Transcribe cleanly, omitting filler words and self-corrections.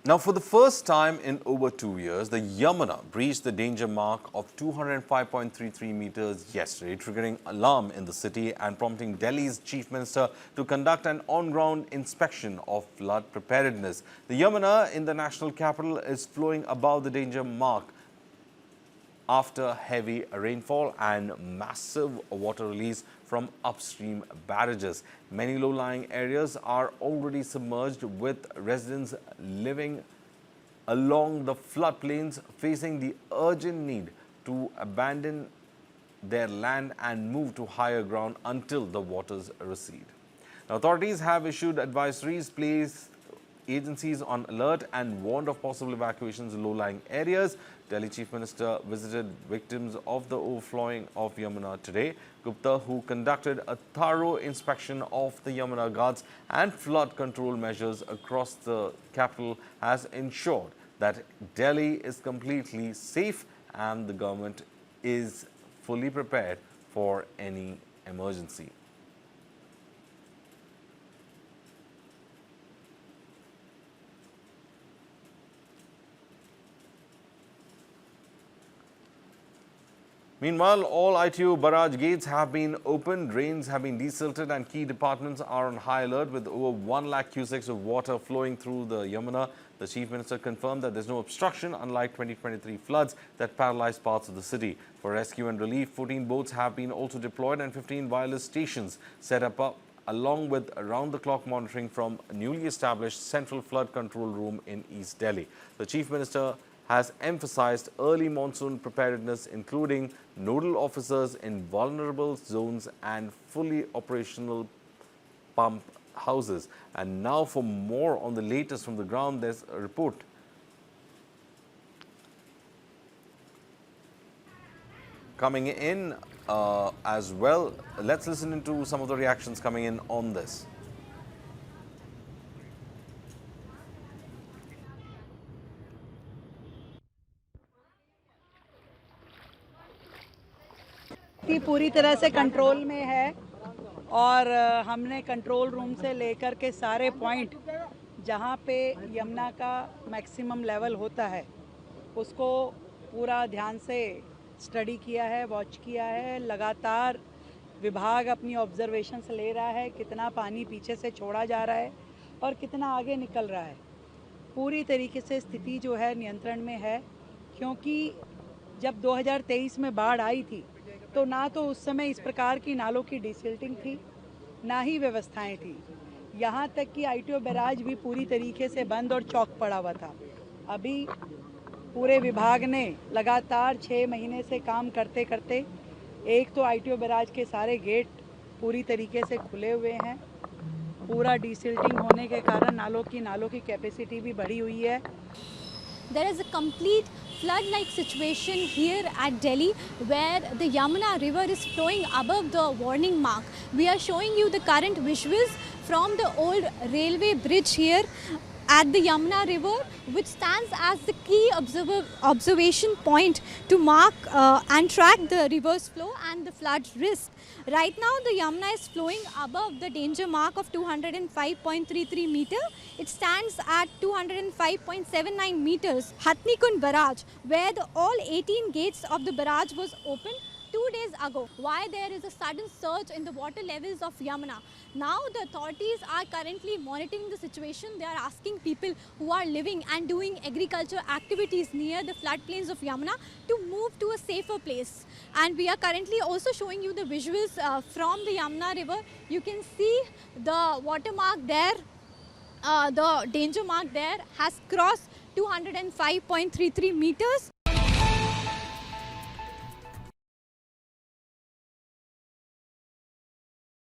Now, for the first time in over 2 years, the Yamuna breached the danger mark of 205.33 meters yesterday, triggering alarm in the city and prompting Delhi's Chief Minister to conduct an on-ground inspection of flood preparedness. The Yamuna in the national capital is flowing above the danger mark after heavy rainfall and massive water release from upstream barrages. Many low-lying areas are already submerged, with residents living along the floodplains facing the urgent need to abandon their land and move to higher ground until the waters recede. Now, authorities have issued advisories, placed agencies on alert and warned of possible evacuations in low-lying areas. Delhi Chief Minister visited victims of the overflowing of Yamuna today. Gupta, who conducted a thorough inspection of the Yamuna Ghats and flood control measures across the capital, has ensured that Delhi is completely safe and the government is fully prepared for any emergency. Meanwhile, all ITO barrage gates have been opened, drains have been desilted and key departments are on high alert, with over 1 lakh cusecs of water flowing through the Yamuna. The Chief Minister confirmed that there's no obstruction, unlike 2023 floods that paralyzed parts of the city. For rescue and relief, 14 boats have been also deployed and 15 wireless stations set up along with around-the-clock monitoring from a newly established Central Flood Control Room in East Delhi. The Chief Minister has emphasized early monsoon preparedness, including nodal officers in vulnerable zones and fully operational pump houses. And now for more on the latest from the ground, there's a report. Coming in as well. Let's listen into some of the reactions coming in on this. पूरी तरह से control में है और हमने control room से लेकर के सारे पॉइंट जहां पे यमुना का मैक्सिमम लेवल होता है उसको पूरा ध्यान से स्टडी किया है, वॉच किया है। लगातार विभाग अपनी ऑब्जर्वेशंस ले रहा है, कितना पानी पीछे से छोड़ा जा रहा है और कितना आगे निकल रहा है। पूरी तरीके से स्थिति जो है नियंत्रण में है, क्योंकि जब 2023 में बाढ़ आई थी तो ना तो उस समय इस प्रकार की नालों की डिसिल्टिंग थी, ना ही व्यवस्थाएं थी। यहाँ तक कि ITO बैराज भी पूरी तरीके से बंद और चौक पड़ा हुआ था। अभी पूरे विभाग ने लगातार 6 महीने से काम करते करते एक तो ITO बैराज के सारे गेट पूरी तरीके से खुले हुए हैं। पूरा डिसिल्टिंग होने के कारण नालों की कैपेसिटी भी बढ़ी हुई है। There is a complete flood-like situation here at Delhi, where the Yamuna river is flowing above the warning mark. We are showing you the current visuals from the old railway bridge here at the Yamuna river, which stands as the key observation point to mark and track the river's flow and the flood risk. Right now the Yamuna is flowing above the danger mark of 205.33 meter. It stands at 205.79 meters. Hatnikund barrage, where all 18 gates of the barrage was opened 2 days ago. Why there is a sudden surge in the water levels of Yamuna? Now the authorities are currently monitoring the situation. They are asking people who are living and doing agriculture activities near the floodplains of Yamuna to move to a safer place. And we are currently also showing you the visuals from the Yamuna river. You can see the watermark there. The danger mark there has crossed 205.33 meters.